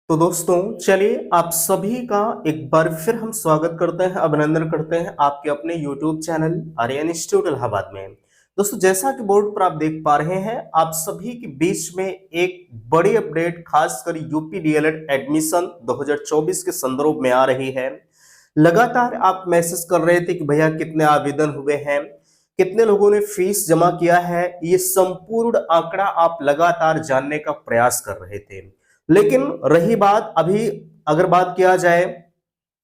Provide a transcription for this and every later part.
तो दोस्तों चलिए आप सभी का एक बार फिर हम स्वागत करते हैं, अभिनंदन करते हैं आपके अपने YouTube channel Aryan institute Allahabad में। दोस्तों जैसा कि बोर्ड पर आप देख पा रहे हैं, आप सभी के बीच में एक बड़ी अपडेट खासकर यूपी डीएलएड एडमिशन 2024 के संदर्भ में आ रही है। लगातार आप मैसेज कर रहे थे कि भैया कितने आवेदन हुए हैं, कितने लोगों ने फीस जमा किया है, ये संपूर्ण आंकड़ा आप लगातार जानने का प्रयास कर रहे थे। लेकिन रही बात अभी, अगर बात किया जाए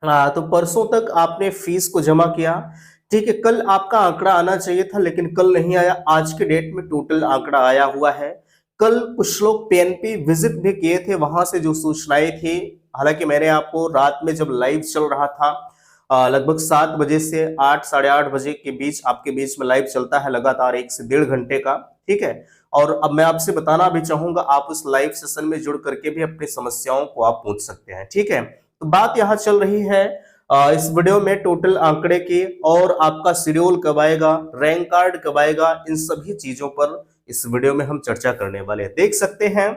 तो परसों तक आपने फीस को जमा किया, ठीक है। कल आपका आंकड़ा आना चाहिए था लेकिन कल नहीं आया। आज के डेट में टोटल आंकड़ा आया हुआ है। कल कुछ लोग पीएनपी विजिट भी किए थे, वहां से जो सूचनाएं थी, हालांकि मैंने आपको रात में जब लाइव चल रहा था लगभग 7 बजे से 8 साढ़े 8 बजे के बीच आपके बीच में लाइव चलता है लगातार 1 से 1.5 घंटे का, ठीक है। और अब मैं आपसे बताना भी चाहूंगा, आप उस लाइव सेशन में जुड़ करके भी अपनी समस्याओं को आप पूछ सकते हैं, ठीक है। तो बात यहाँ चल रही है इस वीडियो में टोटल आंकड़े की, और आपका शेड्यूल कब आएगा, रैंक कार्ड कब आएगा, इन सभी चीजों पर इस वीडियो में हम चर्चा करने वाले हैं। देख सकते हैं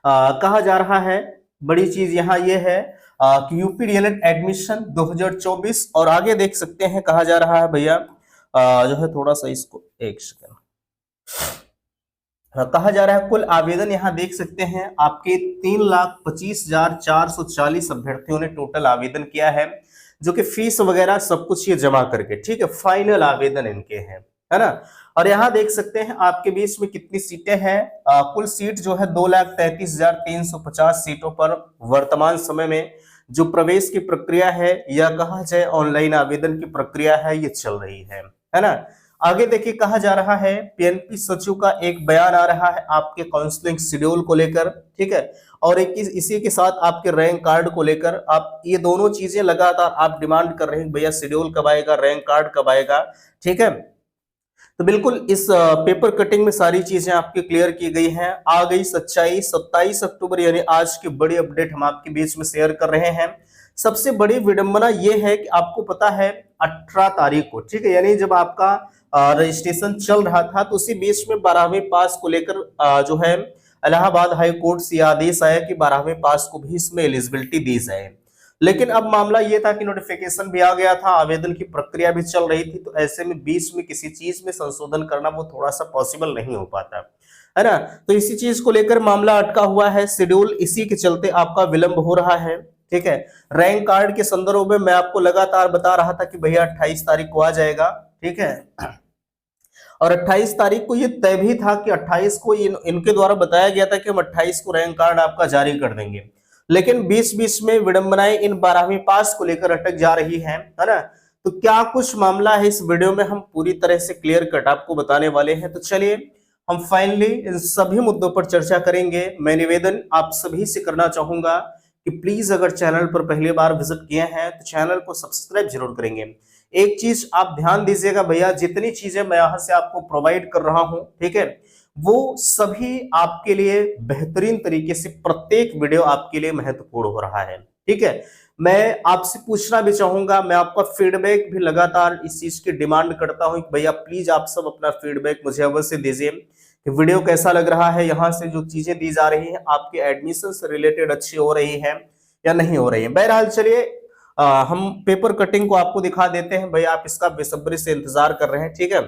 कहा जा रहा है, बड़ी चीज यहाँ ये है कि यूपी डीएलएड एडमिशन 2024, और आगे देख सकते हैं कहा जा रहा है भैया जो है थोड़ा सा इसको एक सेकंड, कहा जा रहा है कुल आवेदन यहाँ देख सकते हैं आपके 3,25,440 अभ्यर्थियों ने टोटल आवेदन किया है, जो कि फीस वगैरह सब कुछ ये जमा करके, ठीक है, फाइनल आवेदन इनके हैं, है ना। और यहाँ देख सकते हैं आपके बीच में कितनी सीटें हैं। कुल सीट जो है 2,33,350 सीटों पर वर्तमान समय में जो प्रवेश की प्रक्रिया है, या कहा जाए ऑनलाइन आवेदन की प्रक्रिया है, ये चल रही है ना। आगे देखिए कहा जा रहा है पीएनपी सचिव का एक बयान आ रहा है आपके काउंसलिंग शेड्यूल को लेकर, ठीक है, और एक इसी के साथ आपके रैंक कार्ड को लेकर। आप ये दोनों चीजें लगातार आप डिमांड कर रहे हैं, भैया शेड्यूल कब आएगा, रैंक कार्ड कब आएगा, ठीक है। तो बिल्कुल इस पेपर कटिंग में सारी चीजें आपकी क्लियर की गई हैं। आ गई सच्चाई, 27 अक्टूबर यानी आज की बड़ी अपडेट हम आपके बीच में शेयर कर रहे हैं। सबसे बड़ी विडंबना यह है कि आपको पता है 18 तारीख को, ठीक है, यानी जब आपका रजिस्ट्रेशन चल रहा था तो उसी बीच में 12वीं पास को लेकर जो है इलाहाबाद हाई कोर्ट से आदेश आया कि 12वीं पास को भी इसमें एलिजिबिलिटी दी जाए। लेकिन अब मामला ये था कि नोटिफिकेशन भी आ गया था, आवेदन की प्रक्रिया भी चल रही थी, तो ऐसे में बीच में किसी चीज में संशोधन करना वो थोड़ा सा पॉसिबल नहीं हो पाता, है ना। तो इसी चीज को लेकर मामला अटका हुआ है, शेड्यूल इसी के चलते आपका विलंब हो रहा है, ठीक है। रैंक कार्ड के संदर्भ में मैं आपको लगातार बता रहा था कि भैया 28 तारीख को आ जाएगा, ठीक है। और 28 तारीख को ये तय भी था कि 28 को इनके द्वारा बताया गया था कि हम 28 को रैंक कार्ड आपका जारी कर देंगे। लेकिन बीच बीच में विडंबनाएं इन 12वीं पास को लेकर अटक जा रही है ना। तो क्या कुछ मामला है इस वीडियो में हम पूरी तरह से क्लियर कट आपको बताने वाले हैं। तो चलिए हम फाइनली इन सभी मुद्दों पर चर्चा करेंगे। मैं निवेदन आप सभी से करना चाहूंगा कि प्लीज अगर चैनल पर पहली बार विजिट किए हैं तो चैनल को सब्सक्राइब जरूर करेंगे। एक चीज आप ध्यान दीजिएगा भैया, जितनी चीजें मैं यहां से आपको प्रोवाइड कर रहा हूं, ठीक है, वो सभी आपके लिए बेहतरीन तरीके से, प्रत्येक वीडियो आपके लिए महत्वपूर्ण हो रहा है, ठीक है। मैं आपसे पूछना भी चाहूंगा, मैं आपका फीडबैक भी लगातार इस चीज की डिमांड करता हूं कि भैया प्लीज आप सब अपना फीडबैक मुझे अवश्य दीजिए कि वीडियो कैसा लग रहा है, यहाँ से जो चीजें दी जा रही हैं आपके एडमिशन से रिलेटेड अच्छी हो रही है या नहीं हो रही है। बहरहाल चलिए हम पेपर कटिंग को आपको दिखा देते हैं, भैया आप इसका बेसब्री से इंतजार कर रहे हैं, ठीक है।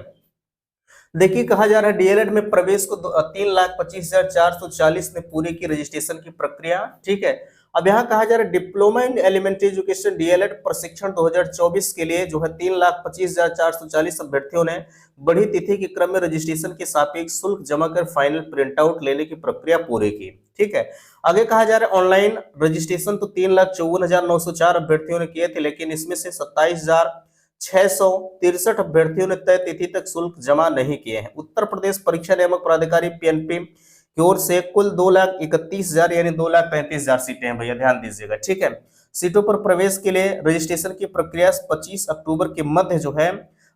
देखिए कहा जा रहा है डीएलएड में प्रवेश को 3,25,440 ने पूरी की रजिस्ट्रेशन की प्रक्रिया, ठीक है। अब यहाँ कहा जा रहा है diploma in elementary education DLEd प्रशिक्षण 2024 के लिए जो है 3,25,440 अभ्यर्थियों ने बड़ी तिथि के क्रम में रजिस्ट्रेशन के सापेक्ष शुल्क जमा कर फाइनल प्रिंट आउट लेने की प्रक्रिया पूरी की, ठीक है। आगे कहा जा रहा है ऑनलाइन रजिस्ट्रेशन तो 3,54,904 अभ्यर्थियों ने किए थे, लेकिन इसमें से 27,663 अभ्यर्थियों ने तय तिथि तक शुल्क जमा नहीं किए हैं। उत्तर प्रदेश परीक्षा नियामक प्राधिकारी पीएनपी की ओर से कुल 2,31,000 यानी 2,35,000 सीटें हैं भैया, ध्यान दीजिएगा, ठीक है। सीटों पर प्रवेश के लिए रजिस्ट्रेशन की प्रक्रिया 25 अक्टूबर के मध्य जो है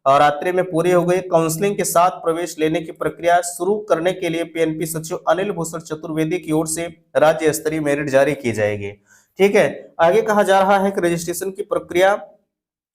और रात्रि में पूरी हो गई। काउंसलिंग के साथ प्रवेश लेने की प्रक्रिया शुरू करने के लिए पीएनपी सचिव अनिल भूषण चतुर्वेदी की ओर से राज्य स्तरीय मेरिट जारी की जाएगी, ठीक है। आगे कहा जा रहा है कि रजिस्ट्रेशन की प्रक्रिया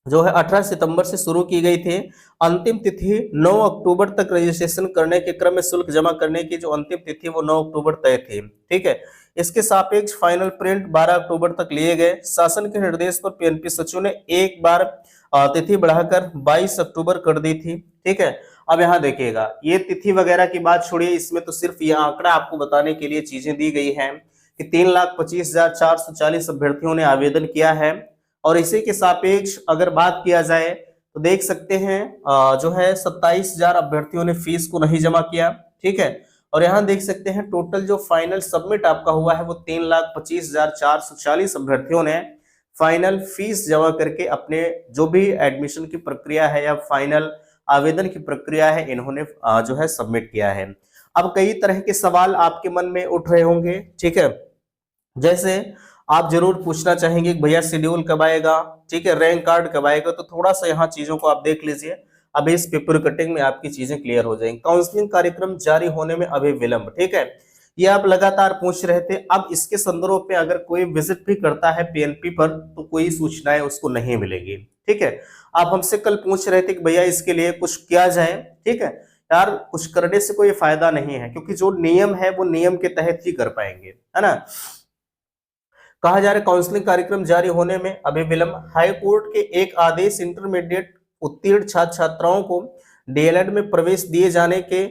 जो है 18 सितंबर से शुरू की गई थी। अंतिम तिथि 9 अक्टूबर तक रजिस्ट्रेशन करने के क्रम में शुल्क जमा करने की जो अंतिम तिथि वो 9 अक्टूबर तय थी। ठीक है, इसके सापेक्ष फाइनल प्रिंट 12 अक्टूबर तक लिए गए। शासन के निर्देश पर पीएनपी सचिव ने एक बार तिथि बढ़ाकर 22 अक्टूबर कर दी थी। ठीक है, अब यहाँ देखिएगा, ये तिथि वगैरह की बात छोड़िए, इसमें तो सिर्फ ये आंकड़ा आपको बताने के लिए चीजें दी गई हैं कि 3,25,440 अभ्यर्थियों ने आवेदन किया है। और इसी के सापेक्ष अगर बात किया जाए तो देख सकते हैं जो है 27,000 अभ्यर्थियों ने फीस को नहीं जमा किया। ठीक है, और यहाँ देख सकते हैं टोटल जो फाइनल सबमिट आपका हुआ है वो 3,25,440 अभ्यर्थियों ने फाइनल फीस जमा करके अपने जो भी एडमिशन की प्रक्रिया है या फाइनल आवेदन की प्रक्रिया है इन्होंने जो है सबमिट किया है। अब कई तरह के सवाल आपके मन में उठ रहे होंगे। ठीक है, जैसे आप जरूर पूछना चाहेंगे कि भैया शेड्यूल कब आएगा, ठीक है, रैंक कार्ड कब आएगा। तो थोड़ा सा यहाँ चीजों को आप देख लीजिए, अभी इस पेपर कटिंग में आपकी चीजें क्लियर हो जाएंगी। काउंसलिंग कार्यक्रम जारी होने में अभी विलंब, ठीक है, ये आप लगातार पूछ रहे थे। अब इसके संदर्भ में अगर कोई विजिट भी करता है पीएनपी पर तो कोई सूचनाएं उसको नहीं मिलेगी। ठीक है, आप हमसे कल पूछ रहे थे कि भैया इसके लिए कुछ किया जाए। ठीक है यार, कुछ करने से कोई फायदा नहीं है, क्योंकि जो नियम है वो नियम के तहत ही कर पाएंगे, है ना। कहा जा रहा है काउंसलिंग कार्यक्रम जारी होने में अभी विलंब। हाई कोर्ट के एक आदेश इंटरमीडिएट उत्तीर्ण छात्र छात्राओं को डीएलएड में प्रवेश दिए जाने के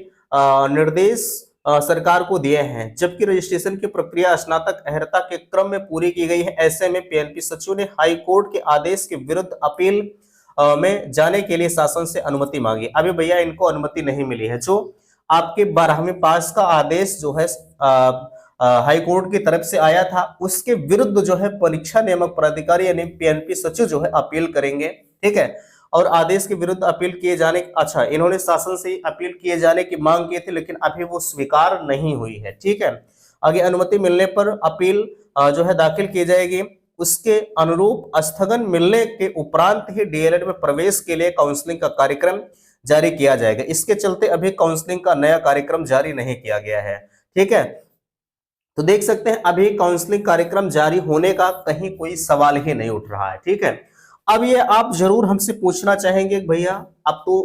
निर्देश सरकार को दिए हैं, जबकि रजिस्ट्रेशन की प्रक्रिया स्नातक अर्हता के क्रम में पूरी की गई है। ऐसे में पीएनपी सचिव ने हाई कोर्ट के आदेश के विरुद्ध अपील में जाने के लिए शासन से अनुमति मांगी। अभी भैया इनको अनुमति नहीं मिली है। जो आपके 12वीं पास का आदेश जो है हाई कोर्ट की तरफ से आया था उसके विरुद्ध जो है परीक्षा नियामक प्राधिकारी यानी पीएनपी सचिव जो है अपील करेंगे। ठीक है, और आदेश के विरुद्ध अपील किए जाने, अच्छा, इन्होंने शासन से अपील किए जाने की मांग की थी लेकिन अभी वो स्वीकार नहीं हुई है। ठीक है, आगे अनुमति मिलने पर अपील जो है दाखिल की जाएगी। उसके अनुरूप स्थगन मिलने के उपरांत ही डीएलएड में प्रवेश के लिए काउंसलिंग का कार्यक्रम जारी किया जाएगा। इसके चलते अभी काउंसलिंग का नया कार्यक्रम जारी नहीं किया गया है। ठीक है, तो देख सकते हैं अभी काउंसलिंग कार्यक्रम जारी होने का कहीं कोई सवाल ही नहीं उठ रहा है। ठीक है, अब ये आप जरूर हमसे पूछना चाहेंगे भैया अब तो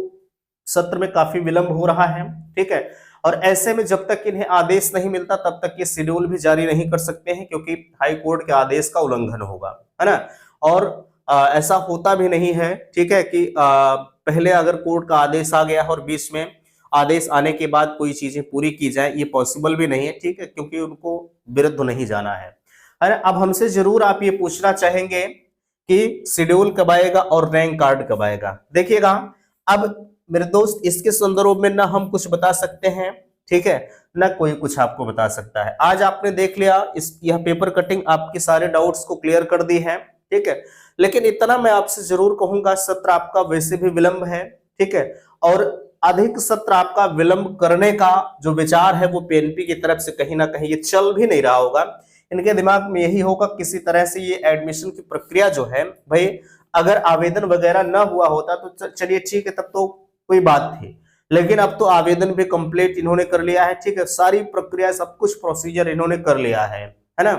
सत्र में काफी विलंब हो रहा है। ठीक है, और ऐसे में जब तक इन्हें आदेश नहीं मिलता तब तक ये शेड्यूल भी जारी नहीं कर सकते हैं, क्योंकि हाई कोर्ट के आदेश का उल्लंघन होगा, है ना। और ऐसा होता भी नहीं है, ठीक है, कि पहले अगर कोर्ट का आदेश आ गया और बीच में आदेश आने के बाद कोई चीजें पूरी की जाए, ये पॉसिबल भी नहीं है। ठीक है, क्योंकि उनको विरुद्ध नहीं जाना है ना। अब हमसे जरूर आप ये पूछना चाहेंगे कि शेड्यूल कब आएगा और रैंक कार्ड कब आएगा। देखिएगा, अब मेरे दोस्त इसके संदर्भ में ना हम कुछ बता सकते हैं, ठीक है, ना कोई कुछ आपको बता सकता है। आज आपने देख लिया, यह पेपर कटिंग आपके सारे डाउट्स को क्लियर कर दी है। ठीक है, लेकिन इतना मैं आपसे जरूर कहूंगा, सत्र आपका वैसे भी विलंब है। ठीक है, और अधिक सत्र आपका विलंब करने का जो विचार है वो पीएनपी की तरफ से कहीं ना कहीं ये चल भी नहीं रहा होगा। इनके दिमाग में यही होगा किसी तरह से ये एडमिशन की प्रक्रिया जो है, भाई अगर आवेदन वगैरह ना हुआ होता तो चलिए ठीक है, तब तो कोई बात थी, लेकिन अब तो आवेदन भी कंप्लीट इन्होंने कर लिया है। ठीक है, सारी प्रक्रिया सब कुछ प्रोसीजर इन्होंने कर लिया है ना।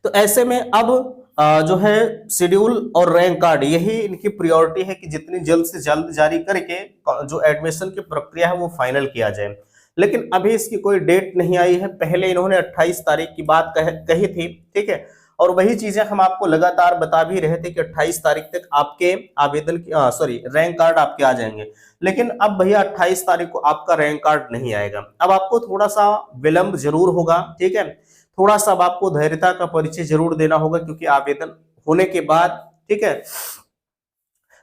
तो ऐसे में अब जो है शेड्यूल और रैंक कार्ड यही इनकी प्रायोरिटी है कि जितनी जल्द से जल्द जारी करके जो एडमिशन की प्रक्रिया है वो फाइनल किया जाए। लेकिन अभी इसकी कोई डेट नहीं आई है। पहले इन्होंने 28 तारीख की बात कही थी। ठीक है, और वही चीजें हम आपको लगातार बता भी रहे थे कि 28 तारीख तक आपके आवेदन की रैंक कार्ड आपके आ जाएंगे। लेकिन अब भैया 28 तारीख को आपका रैंक कार्ड नहीं आएगा। अब आपको थोड़ा सा विलंब जरूर होगा। ठीक है, थोड़ा सा अब आपको धैर्यता का परिचय जरूर देना होगा, क्योंकि आवेदन होने के बाद, ठीक है,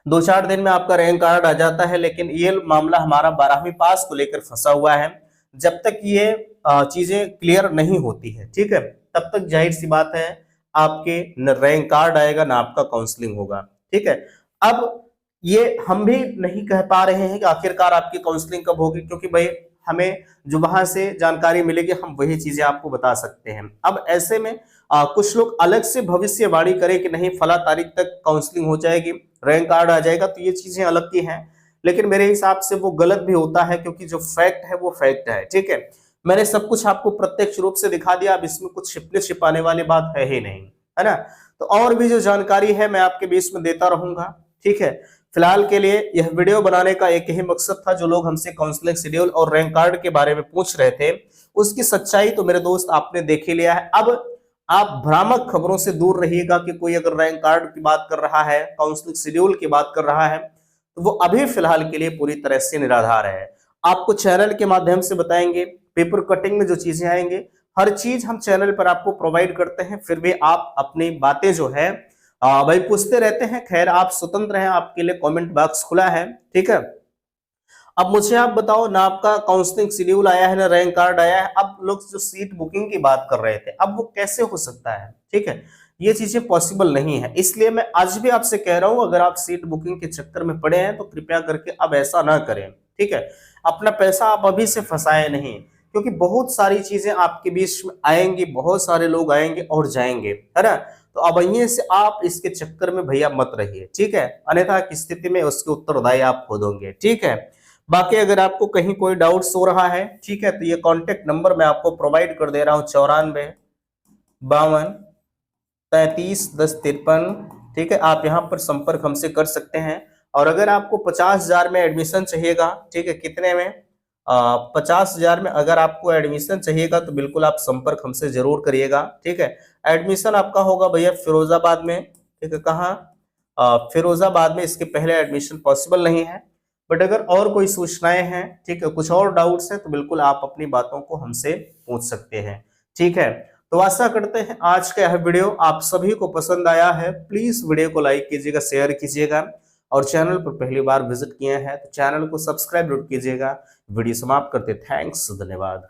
2-4 दिन में आपका रैंक कार्ड आ जाता है। लेकिन ये मामला हमारा 12वीं पास को लेकर फंसा हुआ है। जब तक ये चीजें क्लियर नहीं होती है, ठीक है, तब तक जाहिर सी बात है आपके न रैंक कार्ड आएगा ना आपका काउंसलिंग होगा। ठीक है, अब ये हम भी नहीं कह पा रहे हैं कि आखिरकार आपकी काउंसलिंग कब होगी, क्योंकि भाई हमें जो वहां से जानकारी मिलेगी हम वही चीजें आपको बता सकते हैं। अब ऐसे में कुछ लोग अलग से भविष्यवाणी करें कि नहीं फला तारीख तक काउंसलिंग हो जाएगी, रैंक कार्ड आ जाएगा, तो ये चीजें अलग की हैं। लेकिन मेरे हिसाब से वो गलत भी होता है, क्योंकि जो फैक्ट है वो फैक्ट है। ठीक है, मैंने सब कुछ आपको प्रत्यक्ष रूप से दिखा दिया। अब इसमें कुछ छिपने छिपाने वाली बात है ही नहीं, है ना। तो और भी जो जानकारी है मैं आपके बीच में देता रहूंगा। ठीक है। फिलहाल के लिए यह वीडियो बनाने का एक ही मकसद था, जो लोग हमसे काउंसलिंग शेड्यूल और रैंक कार्ड के बारे में पूछ रहे थे उसकी सच्चाई तो मेरे दोस्त आपने देख ही लिया है। अब आप भ्रामक खबरों से दूर रहिएगा कि कोई अगर रैंक कार्ड की बात कर रहा है, काउंसलिंग शेड्यूल की बात कर रहा है, तो वो अभी फिलहाल के लिए पूरी तरह से निराधार है। आपको चैनल के माध्यम से बताएंगे, पेपर कटिंग में जो चीजें आएंगे हर चीज हम चैनल पर आपको प्रोवाइड करते हैं। फिर भी आप अपनी बातें जो है भाई पूछते रहते हैं। खैर आप स्वतंत्र हैं, आपके लिए कमेंट बॉक्स खुला है, ठीक है। अब मुझे आप बताओ ना, आपका काउंसलिंग शेड्यूल आया है ना रैंक कार्ड आया है। अब लोग जो सीट बुकिंग की बात कर रहे थे, अब वो कैसे हो सकता है, ठीक है। ये चीजें पॉसिबल नहीं है, इसलिए मैं आज भी आपसे कह रहा हूं अगर आप सीट बुकिंग के चक्कर में पड़े हैं तो कृपया करके अब ऐसा ना करें, ठीक है। अपना पैसा आप अभी से फंसाए नहीं, क्योंकि बहुत सारी चीजें आपके बीच में आएंगी, बहुत सारे लोग आएंगे और जाएंगे, है ना। तो अब यहीं से आप इसके चक्कर में भैया मत रहिए, ठीक है। अन्यथा की स्थिति में उसके उत्तरदायी आप खुद होंगे, ठीक है। बाकी अगर आपको कहीं कोई डाउट्स हो रहा है, ठीक है, तो ये कॉन्टेक्ट नंबर मैं आपको प्रोवाइड कर दे रहा हूँ 94 52 33 10 53, ठीक है। आप यहाँ पर संपर्क हमसे कर सकते हैं। और अगर आपको 50,000 में एडमिशन चाहिएगा, ठीक है, कितने में 50,000 में अगर आपको एडमिशन चाहिएगा तो बिल्कुल आप संपर्क हमसे जरूर करिएगा, ठीक है। एडमिशन आपका होगा भैया फिरोजाबाद में, ठीक है। कहाँ? फिरोजाबाद में। इसके पहले एडमिशन पॉसिबल नहीं है। बट अगर और कोई सूचनाएं हैं, ठीक है, कुछ और डाउट्स हैं, तो बिल्कुल आप अपनी बातों को हमसे पूछ सकते हैं, ठीक है। तो आशा करते हैं आज का यह वीडियो आप सभी को पसंद आया है। प्लीज वीडियो को लाइक कीजिएगा, शेयर कीजिएगा, और चैनल पर पहली बार विजिट किए हैं तो चैनल को सब्सक्राइब जरूर कीजिएगा। वीडियो समाप्त करते, थैंक्स, धन्यवाद।